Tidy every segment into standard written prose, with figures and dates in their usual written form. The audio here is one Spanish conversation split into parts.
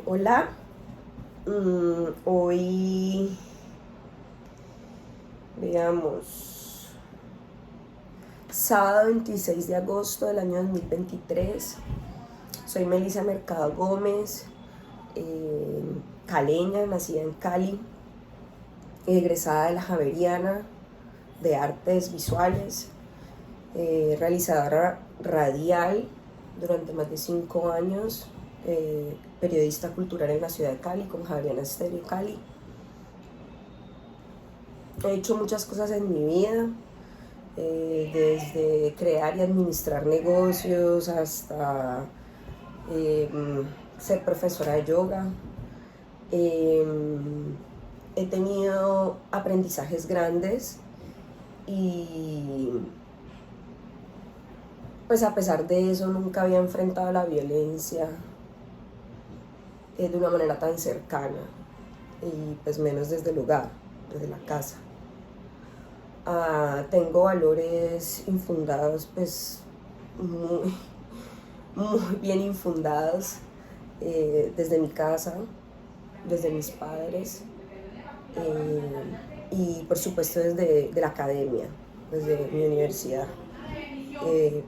Hola. Hoy, veamos, sábado 26 de agosto del año 2023. Soy Melissa Mercado Gómez, eh, caleña, nacida en Cali, egresada de la Javeriana de Artes Visuales, realizadora radial durante más de 5 años, periodista cultural en la ciudad de Cali con Javeriana Estéreo Cali. He hecho muchas cosas en mi vida, desde crear y administrar negocios hasta eh, ser profesora de yoga. Eh, He tenido aprendizajes grandes y pues a pesar de eso nunca había enfrentado la violencia de una manera tan cercana y pues menos desde el hogar, desde la casa. Tengo valores infundados, pues muy, muy bien infundados, desde mi casa, desde mis padres, y por supuesto desde de la academia, desde mi universidad. Eh,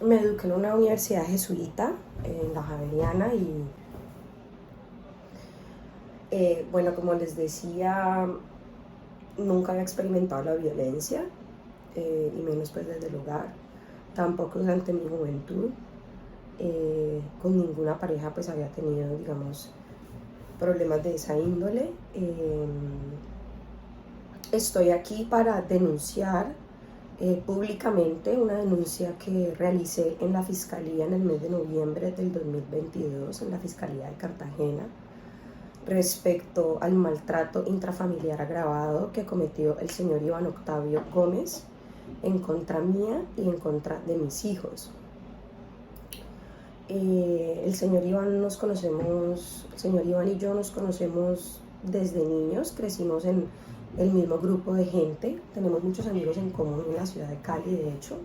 Me eduqué en una universidad jesuita, en la Javeriana, y bueno, como les decía, nunca había experimentado la violencia, y menos pues desde el hogar, tampoco durante mi juventud. Con ninguna pareja pues había tenido, digamos, problemas de esa índole. Estoy aquí para denunciar públicamente una denuncia que realicé en la Fiscalía en el mes de noviembre del 2022, en la Fiscalía de Cartagena, respecto al maltrato intrafamiliar agravado que cometió el señor Iván Octavio Gómez en contra mía y en contra de mis hijos. El señor Iván y yo nos conocemos desde niños, crecimos en el mismo grupo de gente, tenemos muchos amigos en común en la ciudad de Cali, de hecho.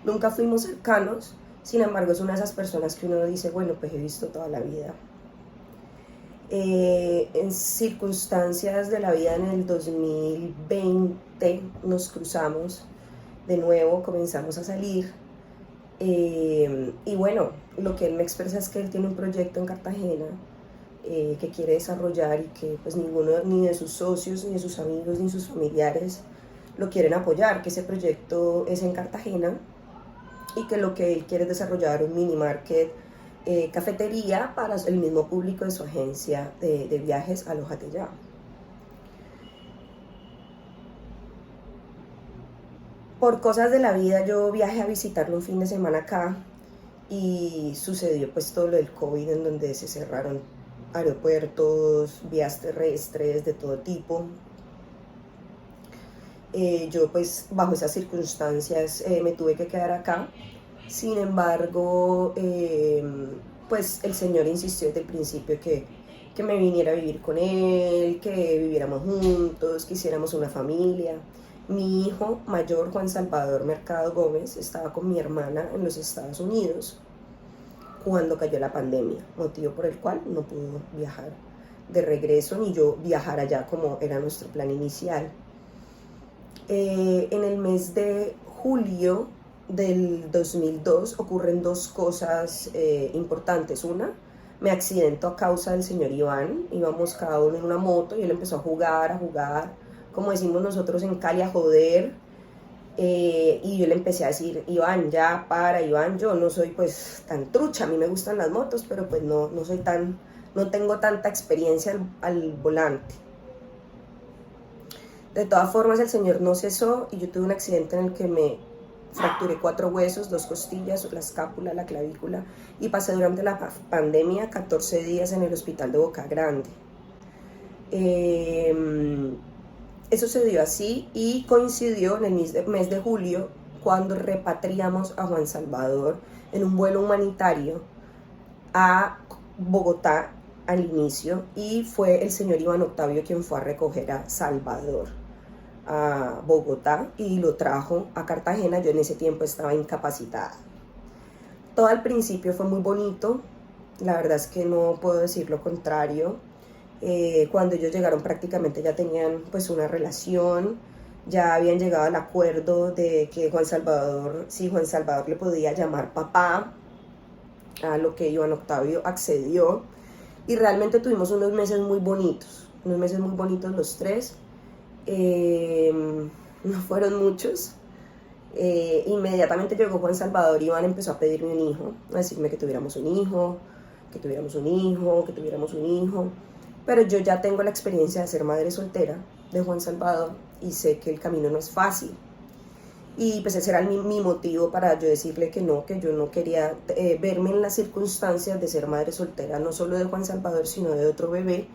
Nunca fuimos cercanos, sin embargo es una de esas personas que uno dice, bueno, pues he visto toda la vida. En circunstancias de la vida en el 2020 nos cruzamos de nuevo, comenzamos a salir. Y bueno, lo que él me expresa es que él tiene un proyecto en Cartagena, que quiere desarrollar y que pues ninguno, ni de sus socios, ni de sus amigos, ni sus familiares lo quieren apoyar, que ese proyecto es en Cartagena y que lo que él quiere es desarrollar un mini market, cafetería para el mismo público de su agencia de viajes Alójate Ya. Por cosas de la vida yo viajé a visitarlo un fin de semana acá y sucedió pues todo lo del COVID, en donde se cerraron aeropuertos, vías terrestres de todo tipo. Yo pues bajo esas circunstancias me tuve que quedar acá. Sin embargo, pues el Señor insistió desde el principio que me viniera a vivir con Él, que viviéramos juntos, que hiciéramos una familia. Mi hijo mayor, Juan Salvador Mercado Gómez, estaba con mi hermana en los Estados Unidos cuando cayó la pandemia, motivo por el cual no pudo viajar de regreso ni yo viajar allá como era nuestro plan inicial. En el mes de julio del 2002 ocurren dos cosas importantes. Una, me accidento a causa del señor Iván. Íbamos cada uno en una moto y él empezó a jugar, como decimos nosotros en Cali, a joder. Y yo le empecé a decir, Iván, ya para, Iván, yo no soy pues tan trucha, a mí me gustan las motos, pero pues no soy tan, no tengo tanta experiencia al volante. De todas formas, el señor no cesó y yo tuve un accidente en el que me fracturé 4 huesos, 2 costillas, la escápula, la clavícula, y pasé durante la pandemia 14 días en el hospital de Boca Grande. Eso se dio así y coincidió en el mes de julio, cuando repatriamos a Juan Salvador en un vuelo humanitario a Bogotá al inicio, y fue el señor Iván Octavio quien fue a recoger a Salvador a Bogotá y lo trajo a Cartagena. Yo en ese tiempo estaba incapacitada. Todo al principio fue muy bonito, La verdad es que no puedo decir lo contrario. Cuando ellos llegaron prácticamente ya tenían pues una relación, ya habían llegado al acuerdo de que Juan Salvador, si Juan Salvador le podía llamar papá, a lo que Iván Octavio accedió, y realmente tuvimos unos meses muy bonitos los tres. No fueron muchos. Inmediatamente llegó Juan Salvador, Iván empezó a pedirme un hijo, a decirme que tuviéramos un hijo, que tuviéramos un hijo, que tuviéramos un hijo. Pero yo ya tengo la experiencia de ser madre soltera de Juan Salvador y sé que el camino no es fácil. Y pues ese era mi motivo para yo decirle que yo no quería verme en las circunstancias de ser madre soltera, no solo de Juan Salvador, sino de otro bebé,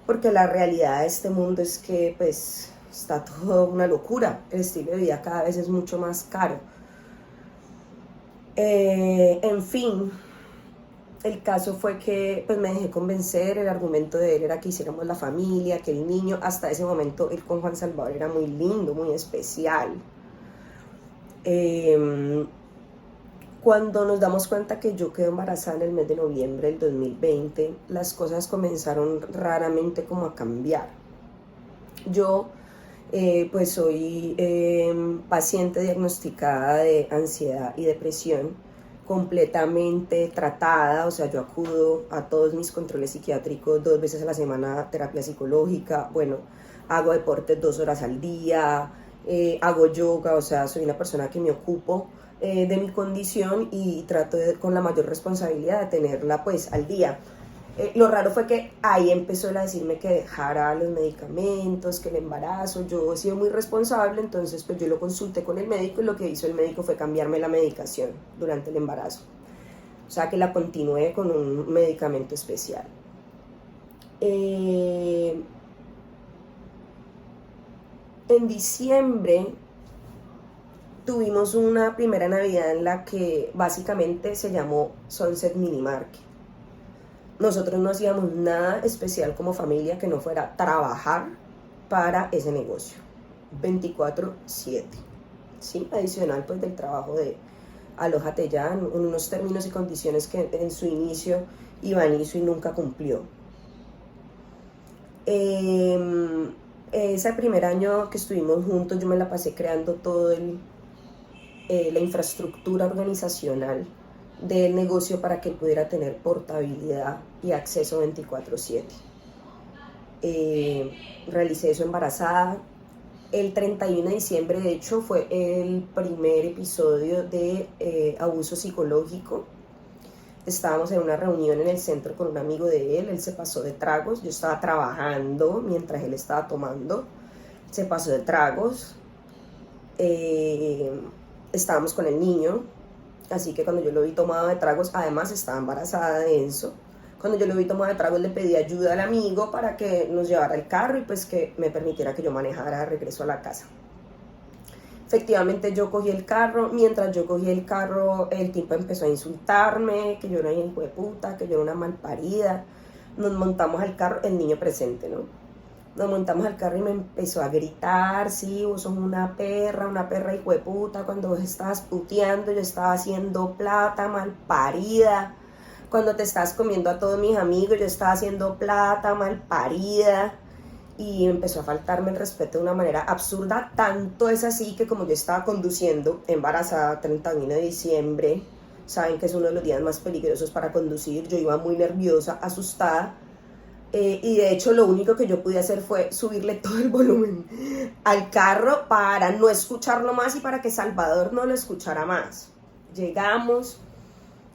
porque la realidad de este mundo es que pues está todo una locura, el estilo de vida cada vez es mucho más caro. En fin, el caso fue que pues me dejé convencer, el argumento de él era que hiciéramos la familia, que el niño, hasta ese momento él con Juan Salvador era muy lindo, muy especial. Cuando nos damos cuenta que yo quedé embarazada en el mes de noviembre del 2020, las cosas comenzaron raramente como a cambiar. Yo pues soy paciente diagnosticada de ansiedad y depresión, completamente tratada, o sea, yo acudo a todos mis controles psiquiátricos 2 veces a la semana a terapia psicológica, bueno, hago deportes 2 horas al día, hago yoga, o sea, soy una persona que me ocupo de mi condición y trato con la mayor responsabilidad de tenerla pues al día. Lo raro fue que ahí empezó él a decirme que dejara los medicamentos, que el embarazo, yo he sido muy responsable, entonces pues yo lo consulté con el médico y lo que hizo el médico fue cambiarme la medicación durante el embarazo. O sea que la continué con un medicamento especial. En diciembre tuvimos una primera Navidad en la que básicamente se llamó Sunset Mini Market. Nosotros no hacíamos nada especial como familia que no fuera trabajar para ese negocio 24/7, ¿sí? Adicional pues del trabajo de Alójate Ya en unos términos y condiciones que en su inicio Iván hizo y nunca cumplió. Ese primer año que estuvimos juntos yo me la pasé creando todo la infraestructura organizacional del negocio para que él pudiera tener portabilidad y acceso 24/7. Realicé eso embarazada. El 31 de diciembre, de hecho, fue el primer episodio de abuso psicológico. Estábamos en una reunión en el centro con un amigo de él se pasó de tragos, yo estaba trabajando mientras él estaba tomando, se pasó de tragos, estábamos con el niño, así que cuando yo lo vi tomado de tragos, además estaba embarazada de Enzo, cuando yo lo vi tomado de tragos le pedí ayuda al amigo para que nos llevara el carro y pues que me permitiera que yo manejara de regreso a la casa. Efectivamente yo cogí el carro, mientras yo cogí el carro el tipo empezó a insultarme, que yo era una hijo de puta, que yo era una malparida. Nos montamos al carro, el niño presente, ¿no? Nos montamos al carro y me empezó a gritar, sí, vos sos una perra hijo de puta, cuando vos estabas puteando yo estaba haciendo plata, malparida, cuando te estabas comiendo a todos mis amigos yo estaba haciendo plata, malparida. Y empezó a faltarme el respeto de una manera absurda, tanto es así que como yo estaba conduciendo embarazada 31 de diciembre, saben que es uno de los días más peligrosos para conducir, yo iba muy nerviosa, asustada, y de hecho lo único que yo pude hacer fue subirle todo el volumen al carro para no escucharlo más y para que Salvador no lo escuchara más. Llegamos,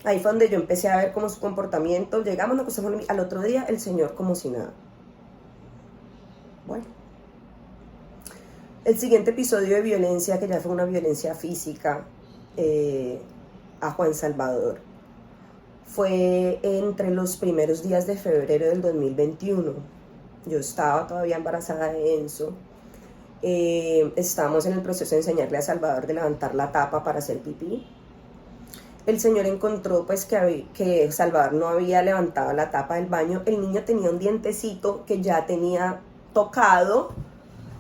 ahí fue donde yo empecé a ver como su comportamiento, llegamos, nos acostamos al otro día, el señor como si nada. Bueno, el siguiente episodio de violencia, que ya fue una violencia física a Juan Salvador, fue entre los primeros días de febrero del 2021. Yo estaba todavía embarazada de Enzo. Estábamos en el proceso de enseñarle a Salvador de levantar la tapa para hacer pipí. El señor encontró pues que Salvador no había levantado la tapa del baño. El niño tenía un dientecito que ya tenía tocado,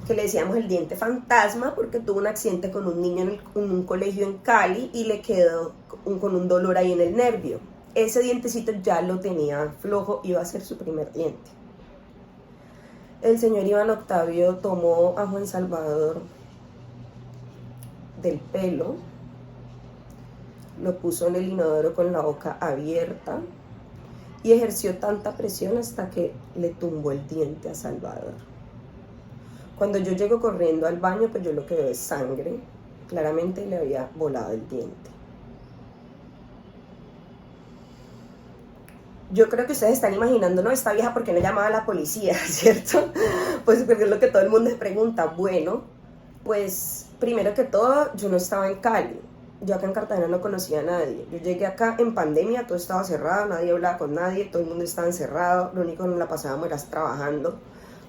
que le decíamos el diente fantasma, porque tuvo un accidente con un niño en un colegio en Cali y le quedó con un dolor ahí en el nervio. ese dientecito ya lo tenía flojo, iba a ser su primer diente. El señor Iván Octavio tomó a Juan Salvador del pelo, lo puso en el inodoro con la boca abierta y ejerció tanta presión hasta que le tumbó el diente a Salvador. Cuando yo llego corriendo al baño, pues yo lo que veo es sangre. Claramente le había volado el diente. Yo creo que ustedes están imaginando, ¿no? Esta vieja, ¿por qué no llamaba a la policía? ¿Cierto? Pues porque es lo que todo el mundo se pregunta. Bueno, pues primero que todo, yo no estaba en Cali. Yo acá en Cartagena no conocía a nadie. Yo llegué acá en pandemia, todo estaba cerrado, nadie hablaba con nadie, todo el mundo estaba encerrado, lo único que nos la pasábamos era trabajando.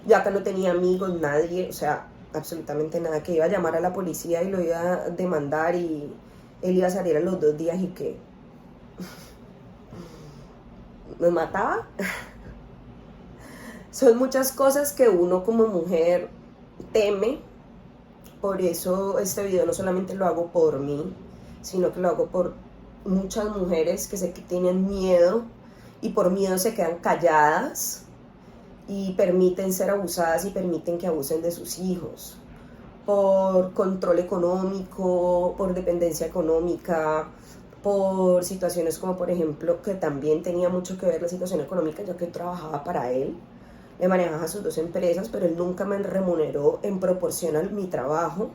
Yo acá no tenía amigos, nadie, o sea, absolutamente nada, que iba a llamar a la policía y lo iba a demandar y él iba a salir a los 2 días y que nos mataba. Son muchas cosas que uno como mujer teme. Por eso este video no solamente lo hago por mí, sino que lo hago por muchas mujeres que sé que tienen miedo y por miedo se quedan calladas y permiten ser abusadas y permiten que abusen de sus hijos por control económico, por dependencia económica, por situaciones como por ejemplo, que también tenía mucho que ver la situación económica, ya que trabajaba para él, me manejaba sus 2 empresas, pero él nunca me remuneró en proporción a mi trabajo.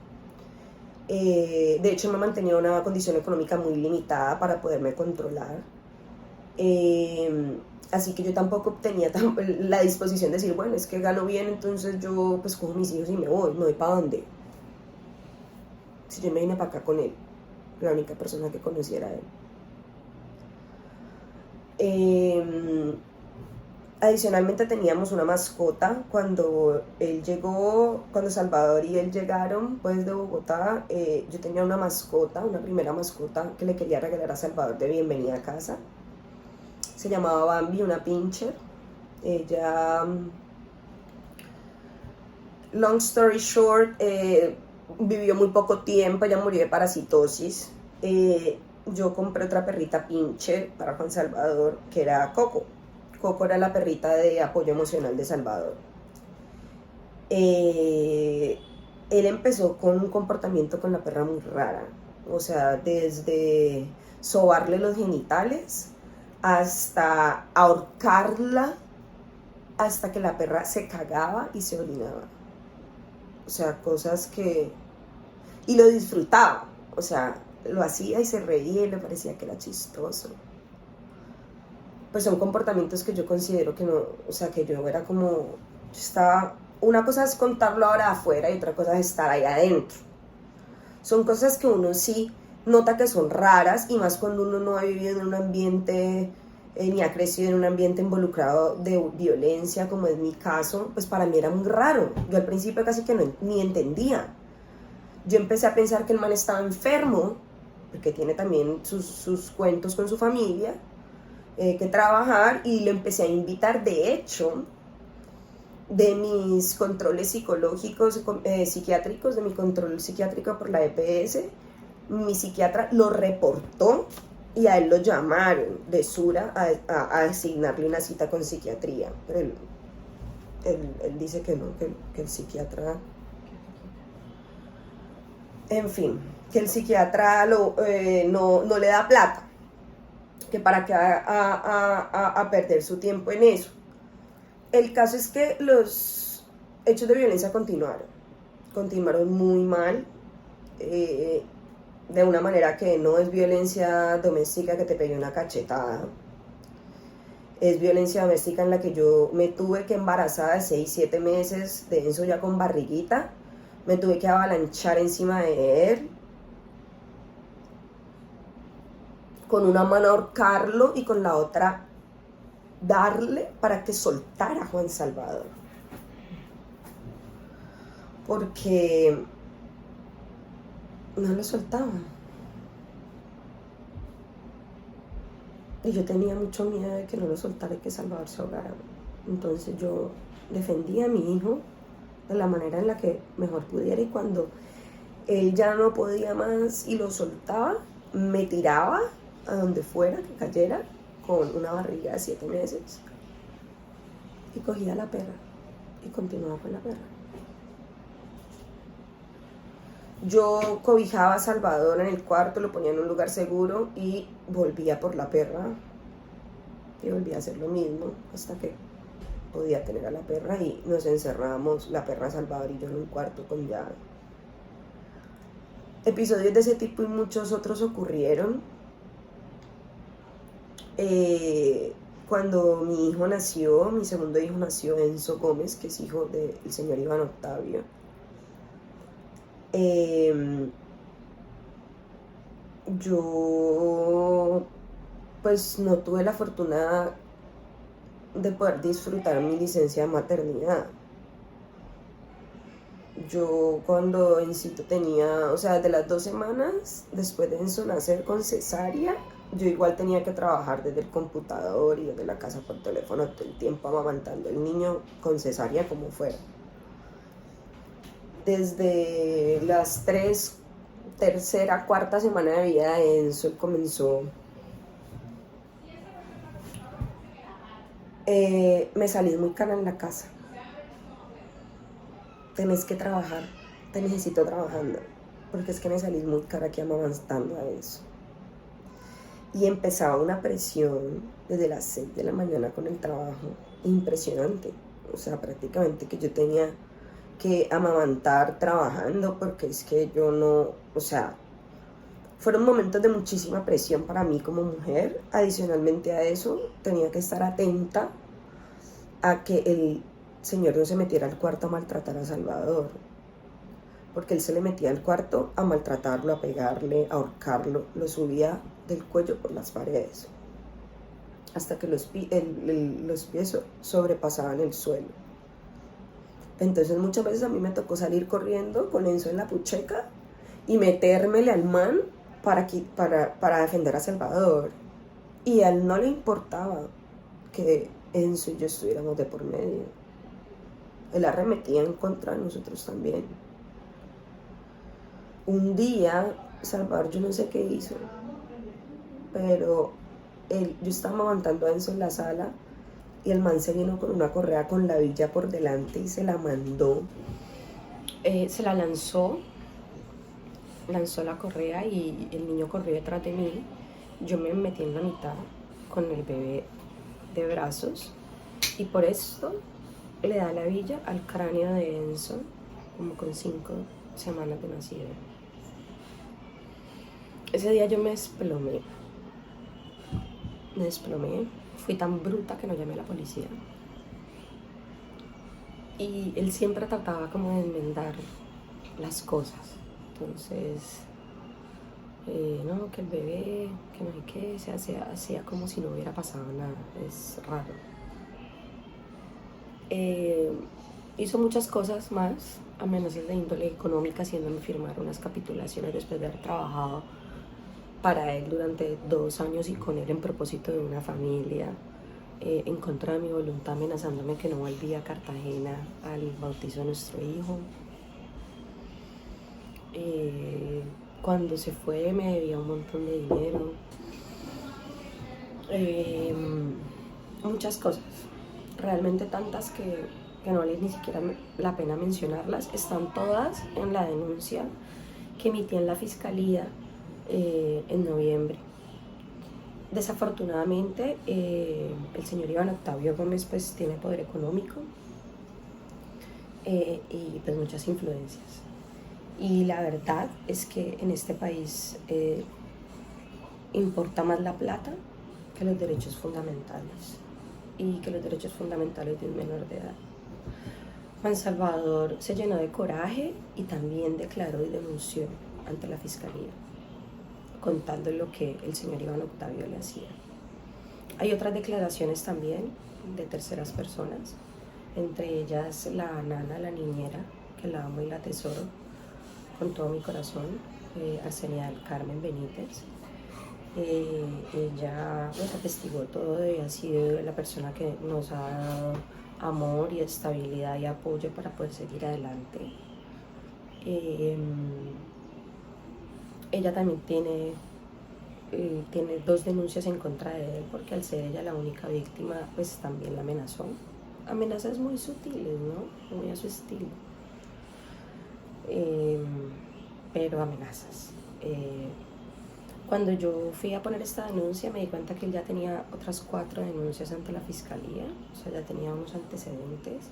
De hecho me mantenía una condición económica muy limitada para poderme controlar. Así que yo tampoco tenía la disposición de decir, bueno, es que gano bien, entonces yo pues cojo mis hijos y me voy para dónde. Si yo me vine para acá con él, la única persona que conociera a él. Adicionalmente teníamos una mascota. Cuando él llegó, cuando Salvador y él llegaron pues de Bogotá, yo tenía una mascota, una primera mascota que le quería regalar a Salvador de bienvenida a casa. Se llamaba Bambi, una pincher. Ella, long story short, vivió muy poco tiempo, ella murió de parasitosis. Yo compré otra perrita pincher para Juan Salvador, que era Coco. Coco era la perrita de apoyo emocional de Salvador. Él empezó con un comportamiento con la perra muy rara. O sea, desde sobarle los genitales hasta ahorcarla, hasta que la perra se cagaba y se orinaba. O sea, cosas que... Y lo disfrutaba. O sea, lo hacía y se reía y le parecía que era chistoso. Pues son comportamientos que yo considero que no, o sea, que yo era como, yo estaba, una cosa es contarlo ahora afuera y otra cosa es estar ahí adentro. Son cosas que uno sí nota que son raras y más cuando uno no ha vivido en un ambiente, ni ha crecido en un ambiente involucrado de violencia, como es mi caso, pues para mí era muy raro. Yo al principio casi que ni entendía. Yo empecé a pensar que el man estaba enfermo, porque tiene también sus cuentos con su familia, que trabajar, y lo empecé a invitar. De hecho, de mis controles psicológicos, psiquiátricos, de mi control psiquiátrico por la EPS, mi psiquiatra lo reportó y a él lo llamaron de Sura a asignarle una cita con psiquiatría. Pero él dice que no, que el psiquiatra... En fin, que el psiquiatra no le da plata, que para qué a perder su tiempo en eso. El caso es que los hechos de violencia continuaron muy mal, de una manera que no es violencia doméstica que te pegue una cachetada, es violencia doméstica en la que yo me tuve que embarazar de 6-7 meses, de eso ya con barriguita, me tuve que avalanchar encima de él, con una mano ahorcarlo y con la otra darle para que soltara a Juan Salvador. Porque no lo soltaba. Y yo tenía mucho miedo de que no lo soltara y que Salvador se ahogara. Entonces yo defendía a mi hijo de la manera en la que mejor pudiera, y cuando él ya no podía más y lo soltaba, me tiraba a donde fuera que cayera con una barriga de 7 meses y cogía a la perra y continuaba con la perra. Yo cobijaba a Salvador en el cuarto, lo ponía en un lugar seguro y volvía por la perra y volvía a hacer lo mismo hasta que podía tener a la perra y nos encerrábamos, la perra Salvador y yo, en un cuarto con llave. Episodios de ese tipo y muchos otros ocurrieron. Cuando mi hijo nació, mi segundo hijo nació, Enzo Gómez, que es hijo del señor Iván Octavio. Yo pues no tuve la fortuna de poder disfrutar mi licencia de maternidad. Yo cuando Encito tenía, o sea, de las 2 semanas después de Enzo nacer con cesárea, yo igual tenía que trabajar desde el computador y desde la casa por teléfono todo el tiempo amamantando el niño con cesárea como fuera. Desde las 3, tercera, cuarta semana de vida de Enzo comenzó. Me salí muy cara en la casa. Tenés que trabajar, te necesito trabajando, porque es que me salís muy cara aquí amamantando a Enzo. Y empezaba una presión desde las 6 de la mañana con el trabajo, impresionante. O sea, prácticamente que yo tenía que amamantar trabajando, porque es que yo no, o sea, fueron momentos de muchísima presión para mí como mujer. Adicionalmente a eso, tenía que estar atenta a que el señor no se metiera al cuarto a maltratar a Salvador, porque él se le metía al cuarto a maltratarlo, a pegarle, a ahorcarlo, lo subía del cuello por las paredes, hasta que los pies sobrepasaban el suelo. Entonces muchas veces a mí me tocó salir corriendo con Enzo en la pucheca y metérmele al man para defender a Salvador. Y a él no le importaba que Enzo y yo estuviéramos de por medio. Él arremetía en contra de nosotros también. Un día, Salvador, yo no sé qué hizo, pero yo estaba amamantando a Enzo en la sala y el man se vino con una correa con la villa por delante y se la mandó. Se la lanzó la correa y el niño corrió detrás de mí. Yo me metí en la mitad con el bebé de brazos y por esto le da la villa al cráneo de Enzo, como con 5 semanas de nacido. Ese día yo me desplomé, fui tan bruta que no llamé a la policía. Y él siempre trataba como de enmendar las cosas. Entonces, no, que el bebé, que no sé qué, se hacía como si no hubiera pasado nada. Es raro. Hizo muchas cosas más, amenazas de índole económica, haciéndome firmar unas capitulaciones después de haber trabajado para él durante 2 años y con él en propósito de una familia, en contra de mi voluntad, amenazándome que no volvía a Cartagena al bautizo de nuestro hijo. Cuando se fue me debía un montón de dinero. Muchas cosas, realmente tantas que no vale ni siquiera la pena mencionarlas. Están todas en la denuncia que emití en la fiscalía en noviembre. Desafortunadamente el señor Iván Octavio Gómez pues tiene poder económico y pues muchas influencias, y la verdad es que en este país importa más la plata que los derechos fundamentales, y que los derechos fundamentales de un menor de edad. Juan Salvador se llenó de coraje y también declaró y denunció ante la fiscalía, contando lo que el señor Iván Octavio le hacía. Hay otras declaraciones también de terceras personas, entre ellas la nana, la niñera, que la amo y la atesoro con todo mi corazón, Arsenía del Carmen Benítez. Ella nos atestiguó todo y ha sido la persona que nos ha dado amor y estabilidad y apoyo para poder seguir adelante. Ella también tiene tiene 2 denuncias en contra de él porque al ser ella la única víctima, pues también la amenazó. Amenazas muy sutiles, ¿no? Muy a su estilo. Pero amenazas. Cuando yo fui a poner esta denuncia me di cuenta que él ya tenía otras 4 denuncias ante la fiscalía, o sea, ya tenía unos antecedentes.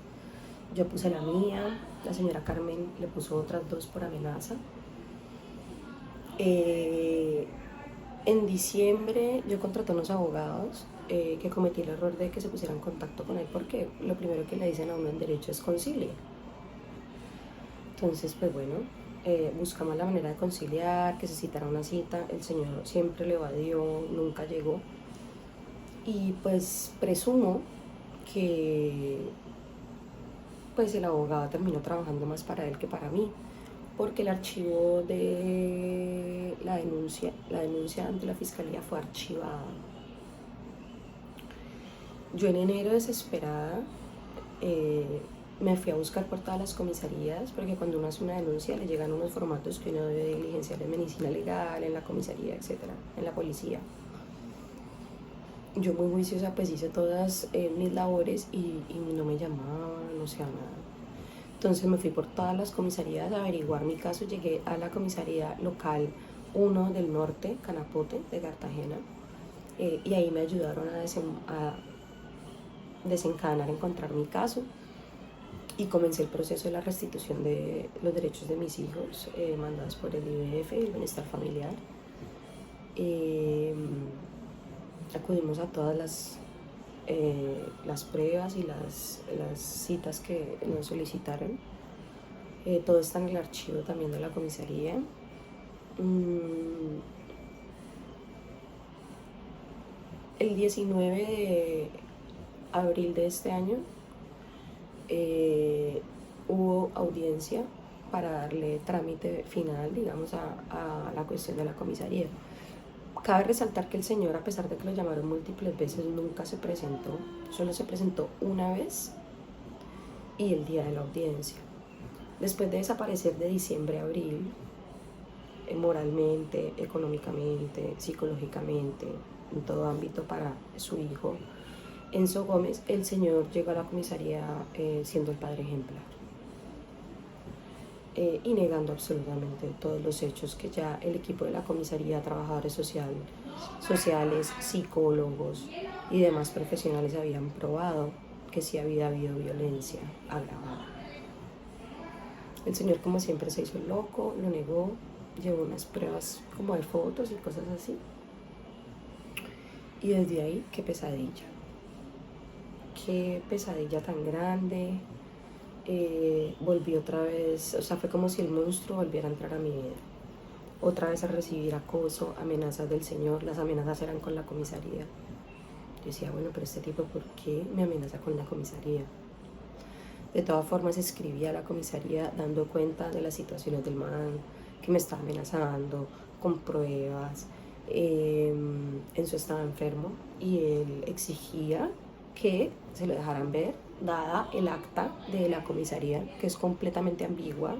Yo puse la mía, la señora Carmen le puso otras 2 por amenaza. En diciembre yo contraté unos abogados que cometí el error de que se pusieran en contacto con él porque lo primero que le dicen a uno en derecho es concilie. Entonces, pues bueno, buscamos la manera de conciliar, que se citara una cita, el señor siempre le evadió, nunca llegó. Y pues presumo que pues el abogado terminó trabajando más para él que para mí, porque el archivo de la denuncia ante la fiscalía fue archivada. Yo en enero, desesperada, me fui a buscar por todas las comisarías, porque cuando uno hace una denuncia le llegan unos formatos que uno debe diligenciar en medicina legal, en la comisaría, etcétera, en la policía. Yo muy juiciosa pues hice todas mis labores y no me llamaban, o sea, nada. Entonces me fui por todas las comisarías a averiguar mi caso. Llegué a la comisaría local 1 del norte, Canapote, de Cartagena, y ahí me ayudaron a desencadenar, encontrar mi caso, y comencé el proceso de la restitución de los derechos de mis hijos mandados por el IBF, el Bienestar Familiar. Acudimos a todas las pruebas y las citas que nos solicitaron. Todo está en el archivo también de la comisaría. El 19 de abril de este año hubo audiencia para darle trámite final, digamos, a la cuestión de la comisaría. Cabe resaltar que el señor, a pesar de que lo llamaron múltiples veces, nunca se presentó, solo se presentó una vez y el día de la audiencia. Después de desaparecer de diciembre a abril, moralmente, económicamente, psicológicamente, en todo ámbito para su hijo, Enzo Gómez, el señor llegó a la comisaría siendo el padre ejemplar y negando absolutamente todos los hechos que ya el equipo de la comisaría, trabajadores sociales, psicólogos y demás profesionales habían probado que sí había habido violencia agravada. El señor, como siempre, se hizo loco, lo negó, llevó unas pruebas como de fotos y cosas así. Y desde ahí, qué pesadilla tan grande. Volví otra vez, o sea, fue como si el monstruo volviera a entrar a mi vida. Otra vez a recibir acoso, amenazas del señor. Las amenazas eran con la comisaría. Yo decía, bueno, pero este tipo, ¿por qué me amenaza con la comisaría? De todas formas, escribí a la comisaría dando cuenta de las situaciones del man, que me estaba amenazando, con pruebas. Enzo estaba enfermo y él exigía que se lo dejaran ver, dada el acta de la comisaría, que es completamente ambigua.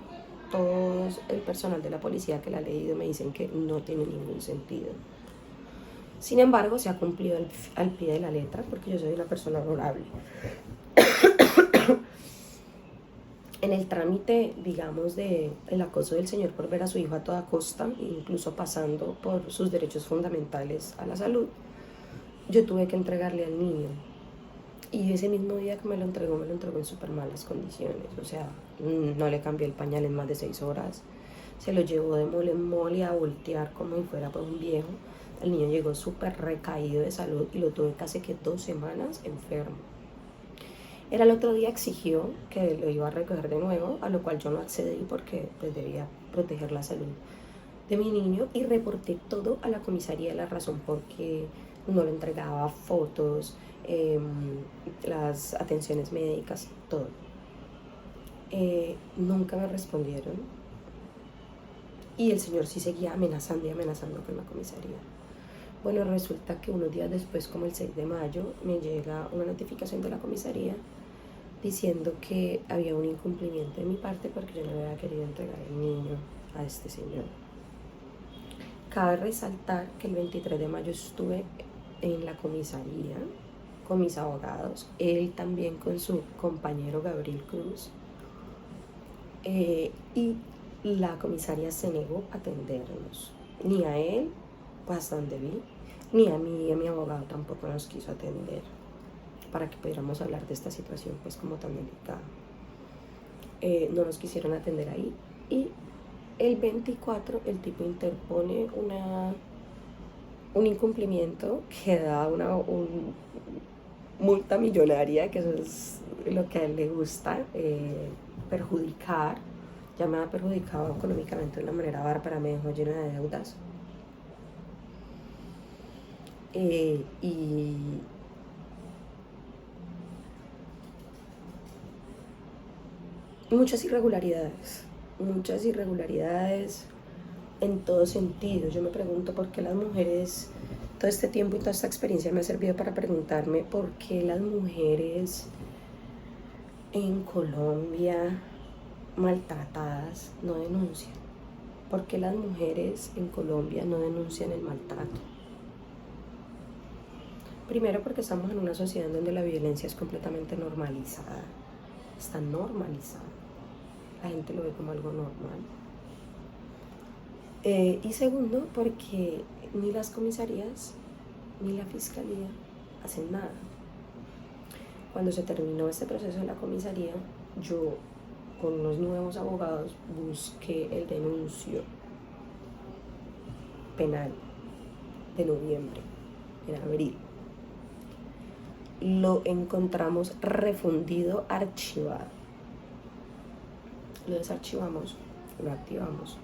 Todo el personal de la policía que la ha leído me dicen que no tiene ningún sentido. Sin embargo, se ha cumplido al pie de la letra, porque yo soy una persona honorable. En el trámite, digamos, del acoso del señor por ver a su hijo a toda costa, incluso pasando por sus derechos fundamentales a la salud, yo tuve que entregarle al niño. Y ese mismo día que me lo entregó en súper malas condiciones. O sea, no le cambié el pañal en más de 6 horas. Se lo llevó de mole en mole a voltear como si fuera pues un viejo. El niño llegó súper recaído de salud y lo tuve casi que 2 semanas enfermo. Era el otro día, exigió que lo iba a recoger de nuevo, a lo cual yo no accedí porque pues, debía proteger la salud de mi niño, y reporté todo a la comisaría, la razón por qué no le entregaba, fotos, las atenciones médicas, todo. Nunca me respondieron y el señor sí seguía amenazando y amenazando con la comisaría. Bueno, resulta que unos días después, como el 6 de mayo, me llega una notificación de la comisaría diciendo que había un incumplimiento de mi parte porque yo no había querido entregar el niño a este señor. Cabe resaltar que el 23 de mayo estuve en la comisaría con mis abogados, él también con su compañero Gabriel Cruz, y la comisaria se negó a atendernos, ni a él, pues hasta donde vi, ni a mí y a mi abogado tampoco nos quiso atender para que pudiéramos hablar de esta situación pues como tan delicada. No nos quisieron atender ahí, y el 24 el tipo interpone un incumplimiento que da una multa millonaria, que eso es lo que a él le gusta, perjudicar. Ya me ha perjudicado económicamente de una manera bárbara, me dejó llena de deudas. Y muchas irregularidades en todo sentido. Yo me pregunto por qué las mujeres, todo este tiempo y toda esta experiencia me ha servido para preguntarme por qué las mujeres en Colombia maltratadas no denuncian. ¿Por qué las mujeres en Colombia no denuncian el maltrato? Primero porque estamos en una sociedad donde la violencia es completamente normalizada. Está normalizada. La gente lo ve como algo normal. Y segundo, porque ni las comisarías ni la fiscalía hacen nada. Cuando se terminó este proceso en la comisaría, yo con unos nuevos abogados busqué el denuncio penal de noviembre, en abril. Lo encontramos refundido, archivado. Lo desarchivamos, lo activamos.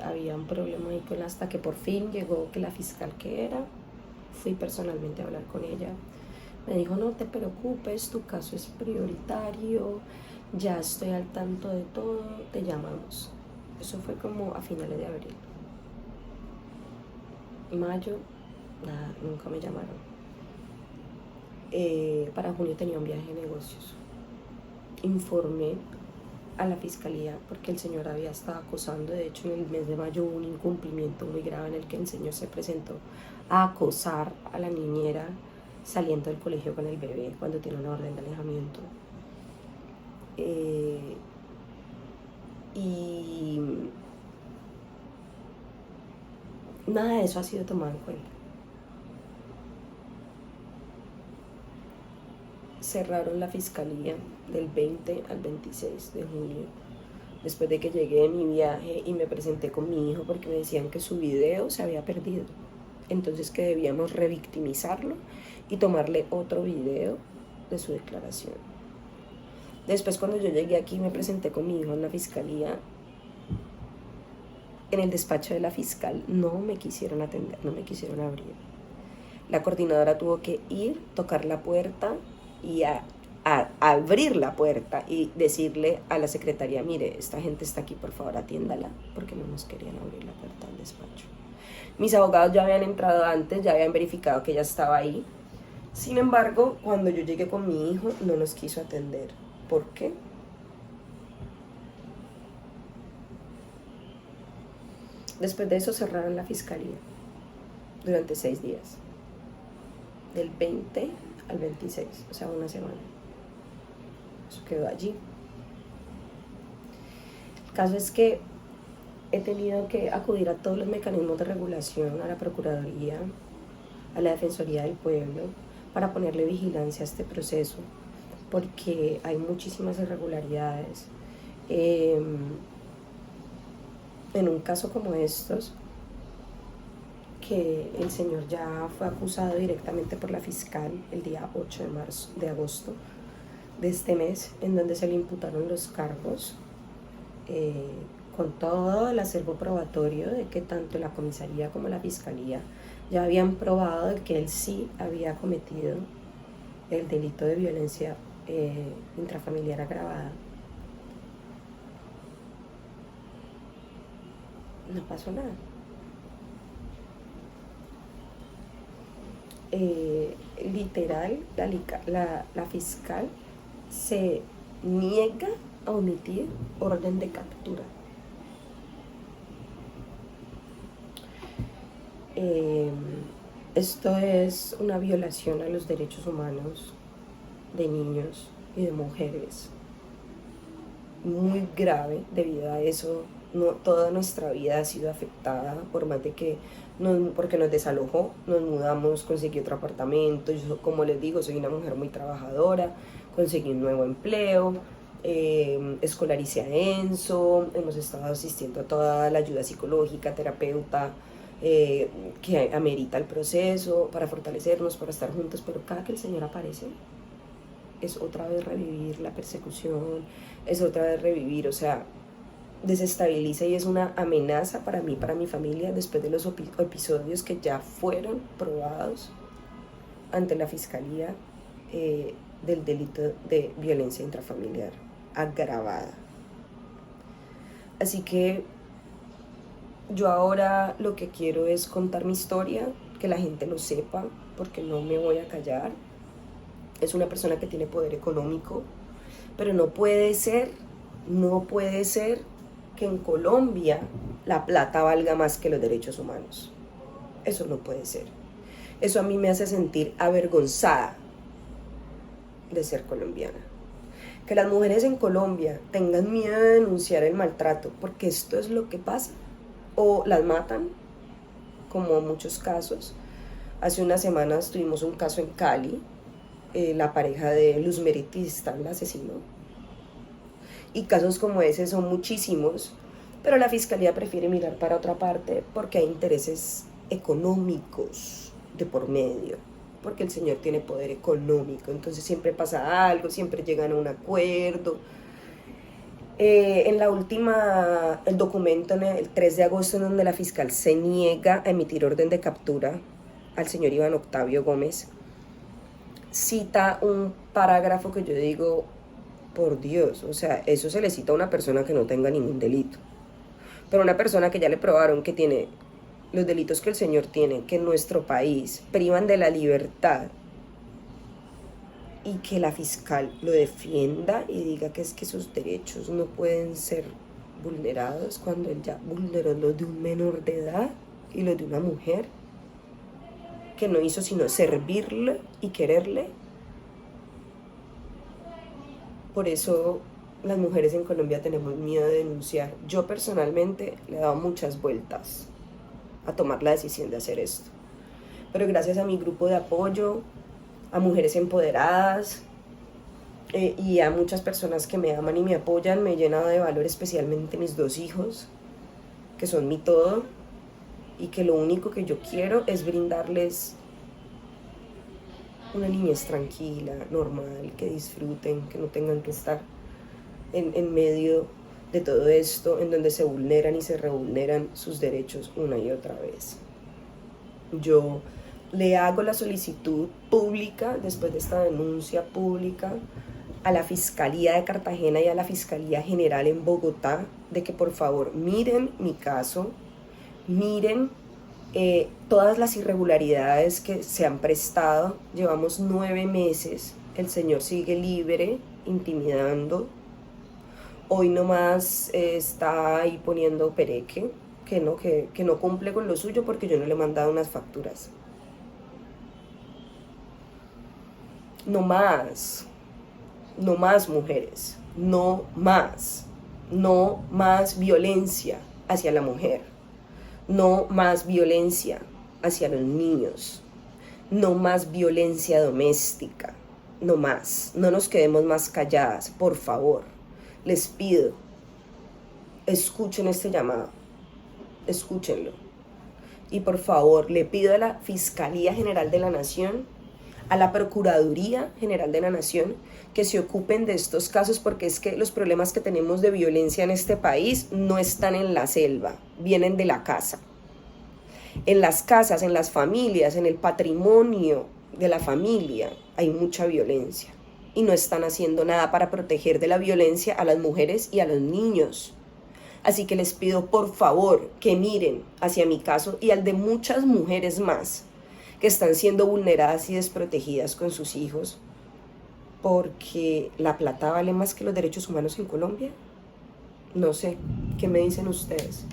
Había un problema ahí hasta que por fin llegó que la fiscal que era, fui personalmente a hablar con ella. Me dijo, no te preocupes, tu caso es prioritario, ya estoy al tanto de todo, te llamamos. Eso fue como a finales de abril. Mayo, nada, nunca me llamaron. Para junio tenía un viaje de negocios. Informé a la fiscalía porque el señor había estado acosando. De hecho, en el mes de mayo hubo un incumplimiento muy grave en el que el señor se presentó a acosar a la niñera saliendo del colegio con el bebé cuando tiene una orden de alejamiento. Y nada de eso ha sido tomado en cuenta. Cerraron la fiscalía del 20 al 26 de junio, después de que llegué de mi viaje y me presenté con mi hijo porque me decían que su video se había perdido, entonces que debíamos revictimizarlo y tomarle otro video de su declaración. Después, cuando yo llegué aquí, me presenté con mi hijo en la fiscalía. En el despacho de la fiscal no me quisieron atender, no me quisieron abrir. La coordinadora tuvo que ir, tocar la puerta y a abrir la puerta y decirle a la secretaria, mire, esta gente está aquí, por favor atiéndala, porque no nos querían abrir la puerta del despacho. Mis abogados ya habían entrado antes, ya habían verificado que ella estaba ahí. Sin embargo, cuando yo llegué con mi hijo, no nos quiso atender. ¿Por qué? Después de eso cerraron la fiscalía durante 6 días, del 20 al 26, o sea, una semana. Eso quedó allí. El caso es que he tenido que acudir a todos los mecanismos de regulación, a la Procuraduría, a la Defensoría del Pueblo, para ponerle vigilancia a este proceso, porque hay muchísimas irregularidades. En un caso como estos, que el señor ya fue acusado directamente por la fiscal el día 8 de agosto de este mes, en donde se le imputaron los cargos, con todo el acervo probatorio de que tanto la comisaría como la fiscalía ya habían probado de que él sí había cometido el delito de violencia intrafamiliar agravada. No pasó nada. Literal, la fiscal se niega a omitir orden de captura. Eh, Esto es una violación a los derechos humanos de niños y de mujeres muy grave. Debido a eso, no, toda nuestra vida ha sido afectada, por más de que porque nos desalojó, nos mudamos, conseguí otro apartamento. Yo, como les digo, soy una mujer muy trabajadora, conseguí un nuevo empleo, escolaricé a Enzo, hemos estado asistiendo a toda la ayuda psicológica, terapeuta, que amerita el proceso para fortalecernos, para estar juntos, pero cada que el Señor aparece es otra vez revivir la persecución, es otra vez revivir, o sea, desestabiliza y es una amenaza para mí, para mi familia, después de los episodios que ya fueron probados ante la Fiscalía, del delito de violencia intrafamiliar agravada. Así que yo ahora lo que quiero es contar mi historia, que la gente lo sepa, porque no me voy a callar. Es una persona que tiene poder económico, pero no puede ser que en Colombia la plata valga más que los derechos humanos. Eso no puede ser. Eso a mí me hace sentir avergonzada de ser colombiana. Que las mujeres en Colombia tengan miedo de denunciar el maltrato, porque esto es lo que pasa. O las matan, como en muchos casos. Hace unas semanas tuvimos un caso en Cali, la pareja de Luz Meritista, el asesino. Y casos como ese son muchísimos, pero la Fiscalía prefiere mirar para otra parte porque hay intereses económicos de por medio, porque el señor tiene poder económico, entonces siempre pasa algo, siempre llegan a un acuerdo. En la última, el documento el 3 de agosto, en donde la fiscal se niega a emitir orden de captura al señor Iván Octavio Gómez, cita un parágrafo que yo digo, por Dios, o sea, eso se le cita a una persona que no tenga ningún delito. Pero una persona que ya le probaron que tiene los delitos que el señor tiene, que en nuestro país privan de la libertad, y que la fiscal lo defienda y diga que es que sus derechos no pueden ser vulnerados cuando él ya vulneró los de un menor de edad y los de una mujer que no hizo sino servirle y quererle. Por eso las mujeres en Colombia tenemos miedo de denunciar. Yo personalmente le he dado muchas vueltas a tomar la decisión de hacer esto. Pero gracias a mi grupo de apoyo, a mujeres empoderadas, y a muchas personas que me aman y me apoyan, me he llenado de valor, especialmente mis 2 hijos, que son mi todo, y que lo único que yo quiero es brindarles una niñez tranquila, normal, que disfruten, que no tengan que estar en medio de todo esto, en donde se vulneran y se revulneran sus derechos una y otra vez. Yo le hago la solicitud pública, después de esta denuncia pública, a la Fiscalía de Cartagena y a la Fiscalía General en Bogotá, de que por favor miren mi caso, miren todas las irregularidades que se han prestado. Llevamos 9 meses, el señor sigue libre, intimidando. Hoy nomás está ahí poniendo pereque, que no cumple con lo suyo porque yo no le he mandado unas facturas. No más mujeres, no más violencia hacia la mujer, no más violencia hacia los niños, no más violencia doméstica, no más, no nos quedemos más calladas, por favor, les pido, escuchen este llamado, escúchenlo, y por favor le pido a la Fiscalía General de la Nación, a la Procuraduría General de la Nación, que se ocupen de estos casos, porque es que los problemas que tenemos de violencia en este país no están en la selva, vienen de la casa. En las casas, en las familias, en el patrimonio de la familia hay mucha violencia y no están haciendo nada para proteger de la violencia a las mujeres y a los niños. Así que les pido por favor que miren hacia mi caso y al de muchas mujeres más que están siendo vulneradas y desprotegidas con sus hijos, porque la plata vale más que los derechos humanos en Colombia. No sé, ¿qué me dicen ustedes?